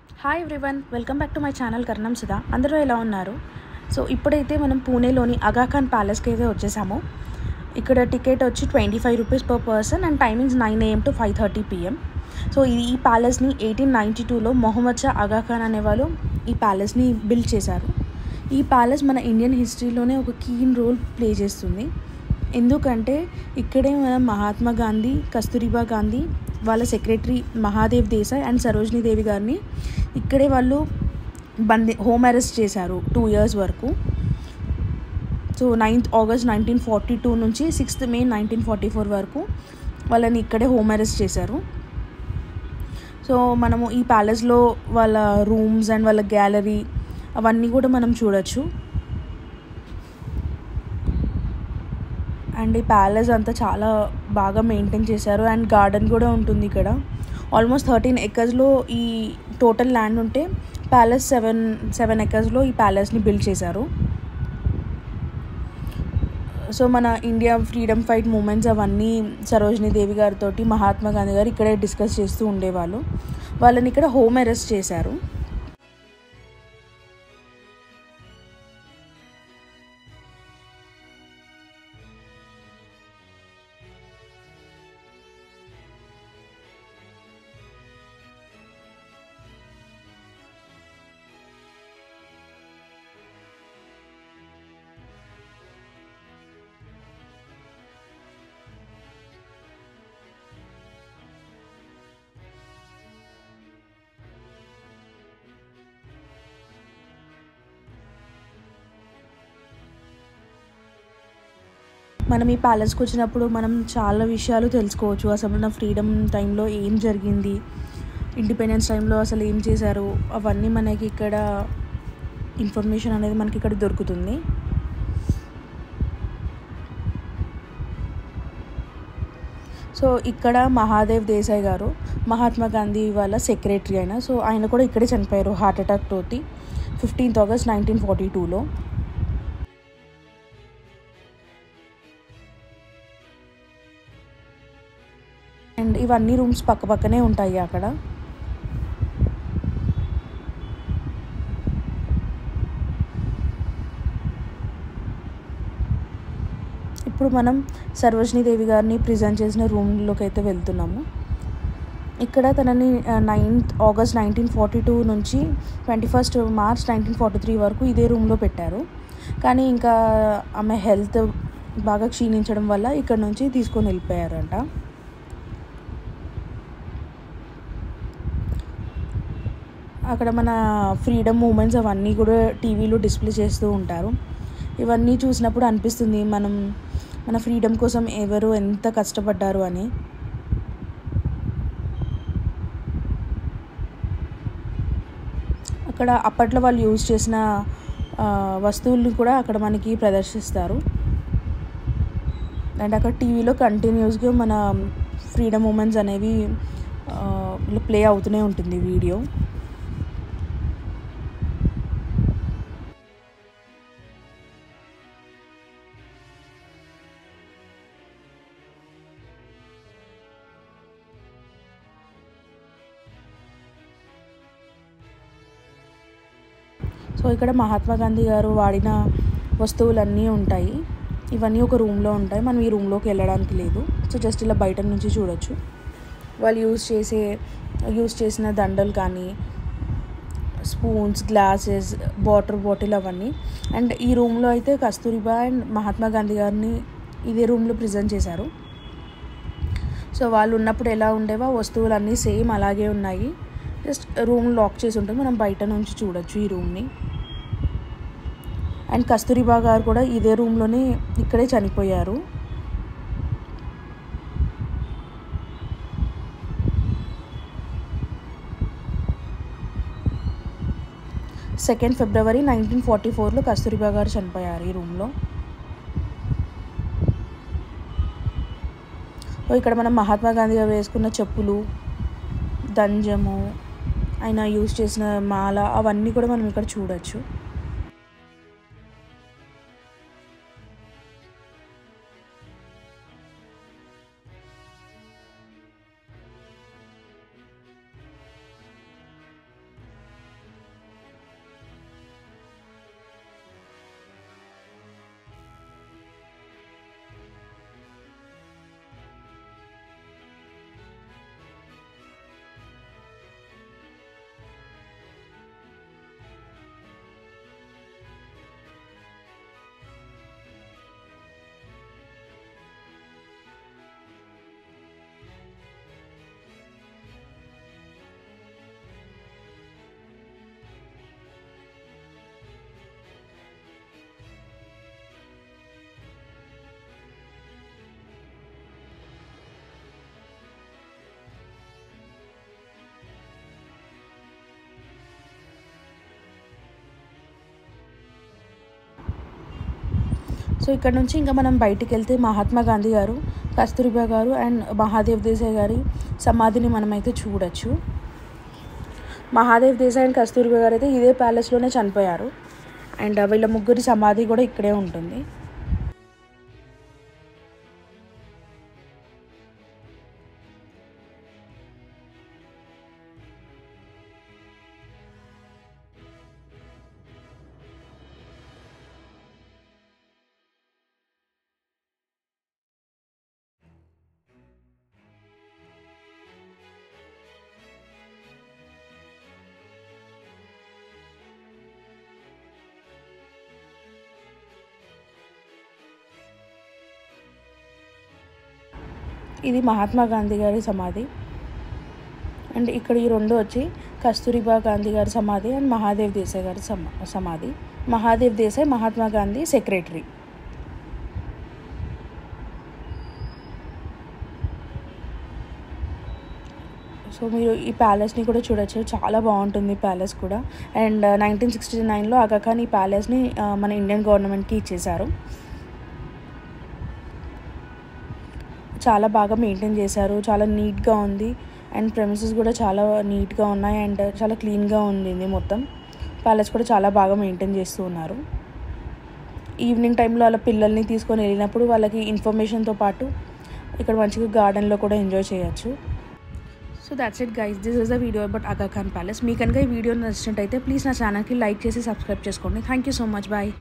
Hi everyone, welcome back to my channel Karnam Sudha. అందరూ ఎలా ఉన్నారు? సో ఇప్పుడైతే మనం పూణేలోని ఆగాఖాన్ ప్యాలెస్కి అయితే వచ్చేసాము. ఇక్కడ టికెట్ వచ్చి 25 rupees per person and timings 9 AM to 5:30 PM. So ఈ ప్యాలెస్ని 1892లో మొహమ్మద్ షా ఆగాఖాన్ అనేవాళ్ళు ఈ ప్యాలెస్ని బిల్డ్ చేశారు. ఈ ప్యాలెస్ మన ఇండియన్ హిస్టరీలోనే ఒక కీన్ రోల్ ప్లే చేస్తుంది. ఎందుకంటే ఇక్కడే మన మహాత్మా గాంధీ, కస్తూరిబా గాంధీ, వాళ్ళ సెక్రటరీ మహాదేవ్ దేశాయ్ అండ్ సరోజినీ దేవి గారిని ఇక్కడే వాళ్ళు హోమ్ అరెస్ట్ చేశారు 2 years వరకు. సో 9th August 1942 నుంచి 6th May 1944 వరకు వాళ్ళని ఇక్కడే హోమ్ అరెస్ట్ చేశారు. సో మనము ఈ ప్యాలెస్లో వాళ్ళ రూమ్స్ అండ్ వాళ్ళ గ్యాలరీ అవన్నీ కూడా మనం చూడొచ్చు. అండ్ ఈ ప్యాలెస్ అంతా చాలా బాగా మెయింటైన్ చేశారు అండ్ గార్డెన్ కూడా ఉంటుంది ఇక్కడ. ఆల్మోస్ట్ 13 acresలో ఈ టోటల్ ల్యాండ్ ఉంటే ప్యాలెస్ 7 acresలో ఈ ప్యాలెస్ని బిల్డ్ చేశారు. సో మన ఇండియా ఫ్రీడమ్ ఫైట్ మూమెంట్స్ అవన్నీ సరోజినీ దేవి గారితో మహాత్మా గాంధీ గారు ఇక్కడే డిస్కస్ చేస్తూ ఉండేవాళ్ళు. వాళ్ళని ఇక్కడ హోమ్ అరెస్ట్ చేశారు. మనం ఈ ప్యాలెస్కి వచ్చినప్పుడు మనం చాలా విషయాలు తెలుసుకోవచ్చు. అసలు మన ఫ్రీడమ్ టైంలో ఏం జరిగింది, ఇండిపెండెన్స్ టైంలో అసలు ఏం చేశారు, అవన్నీ మనకి ఇక్కడ ఇన్ఫర్మేషన్ అనేది మనకి ఇక్కడ దొరుకుతుంది. సో ఇక్కడ మహాదేవ్ దేశాయ్ గారు మహాత్మా గాంధీ వాళ్ళ సెక్రటరీ అయినా, సో ఆయన కూడా ఇక్కడే చనిపోయారు హార్ట్ అటాక్ తోటి 15th August 1942లో. అండ్ ఇవన్నీ రూమ్స్ పక్కనే ఉంటాయి అక్కడ. ఇప్పుడు మనం సరోజినీ దేవి గారిని ప్రిజెంట్ చేసిన రూమ్లోకి అయితే వెళ్తున్నాము. ఇక్కడ తనని 9th August 1942 నుంచి 21st March 1943 వరకు ఇదే రూమ్లో పెట్టారు. కానీ ఇంకా ఆమె హెల్త్ బాగా క్షీణించడం వల్ల ఇక్కడ నుంచి తీసుకొని వెళ్ళిపోయారంట. అక్కడ మన ఫ్రీడమ్ మూమెంట్స్ అవన్నీ కూడా టీవీలో డిస్ప్లే చేస్తూ ఉంటారు. ఇవన్నీ చూసినప్పుడు అనిపిస్తుంది మన ఫ్రీడమ్ కోసం ఎవరు ఎంత కష్టపడ్డారు అని. అక్కడ అప్పట్లో వాళ్ళు యూజ్ చేసిన వస్తువుల్ని కూడా అక్కడ మనకి ప్రదర్శిస్తారు. అండ్ అక్కడ టీవీలో కంటిన్యూస్గా మన ఫ్రీడమ్ మూమెంట్స్ అనేవి ప్లే అవుతూనే ఉంటుంది వీడియో. సో ఇక్కడ మహాత్మా గాంధీ గారు వాడిన వస్తువులన్నీ ఉంటాయి. ఇవన్నీ ఒక రూమ్లో ఉంటాయి. మనం ఈ రూమ్లోకి వెళ్ళడానికి లేదు. సో జస్ట్ ఇలా బయట నుంచి చూడొచ్చు. వాళ్ళు యూజ్ చేసిన దండలు కానీ, స్పూన్స్, గ్లాసెస్, వాటర్ బాటిల్ అవన్నీ. అండ్ ఈ రూమ్లో అయితే కస్తూరిబా అండ్ మహాత్మా గాంధీ గారిని ఇదే రూమ్లో ప్రిజెంట్ చేశారు. సో వాళ్ళు ఉన్నప్పుడు ఎలా ఉండేవో వస్తువులన్నీ సేమ్ అలాగే ఉన్నాయి. జస్ట్ రూమ్ లాక్ చేసి ఉంటుంది. మనం బయట నుంచి చూడొచ్చు ఈ రూమ్ని. అండ్ కస్తూరిబా గారు కూడా ఇదే రూమ్లోనే ఇక్కడే చనిపోయారు. February 2, 1944లో కస్తూరిబా గారు చనిపోయారు ఈ రూమ్లో. ఇక్కడ మనం మహాత్మా గాంధీ గారు వేసుకున్న చెప్పులు, దంజము, ఆయన యూజ్ చేసిన మాల అవన్నీ కూడా మనం ఇక్కడ చూడొచ్చు. సో ఇక్కడ నుంచి ఇంకా మనం బయటికి వెళ్తే మహాత్మా గాంధీ గారు, కస్తూరిబా గారు అండ్ మహాదేవ్ దేశాయ్ గారి సమాధిని మనమైతే చూడొచ్చు. మహాదేవ్ దేశాయ్ అండ్ కస్తూరిబా గారు అయితే ఇదే ప్యాలెస్లోనే చనిపోయారు. అండ్ వీళ్ళ ముగ్గురి సమాధి కూడా ఇక్కడే ఉంటుంది. ఇది మహాత్మా గాంధీ గారి సమాధి. అండ్ ఇక్కడ ఈ రెండు వచ్చి కస్తూరిబా గాంధీ గారి సమాధి అండ్ మహాదేవ్ దేశాయ్ గారి సమాధి. మహాదేవ్ దేశాయ్ మహాత్మా గాంధీ సెక్రటరీ. సో మీరు ఈ ప్యాలెస్ని కూడా చూడొచ్చు, చాలా బాగుంటుంది ప్యాలెస్ కూడా. అండ్ 1969లో ఆగాఖాన్ ఈ ప్యాలెస్ని మన ఇండియన్ గవర్నమెంట్కి ఇచ్చేశారు. చాలా బాగా మెయింటైన్ చేశారు, చాలా నీట్గా ఉంది. అండ్ ప్రెమిసెస్ కూడా చాలా నీట్గా ఉన్నాయి అండ్ చాలా క్లీన్గా ఉంది మొత్తం. ప్యాలెస్ కూడా చాలా బాగా మెయింటైన్ చేస్తూ ఉన్నారు. ఈవినింగ్ టైంలో వాళ్ళ పిల్లల్ని తీసుకొని వెళ్ళినప్పుడు వాళ్ళకి ఇన్ఫర్మేషన్తో పాటు ఇక్కడ మంచిగా గార్డెన్లో కూడా ఎంజాయ్ చేయొచ్చు. So that's it guys, this is the video about Agha Khan palace. మీకు కనుక ఈ వీడియో నచ్చినట్టయితే ప్లీజ్ నా ఛానల్కి లైక్ చేసి సబ్స్క్రైబ్ చేసుకోండి. Thank you so much, bye.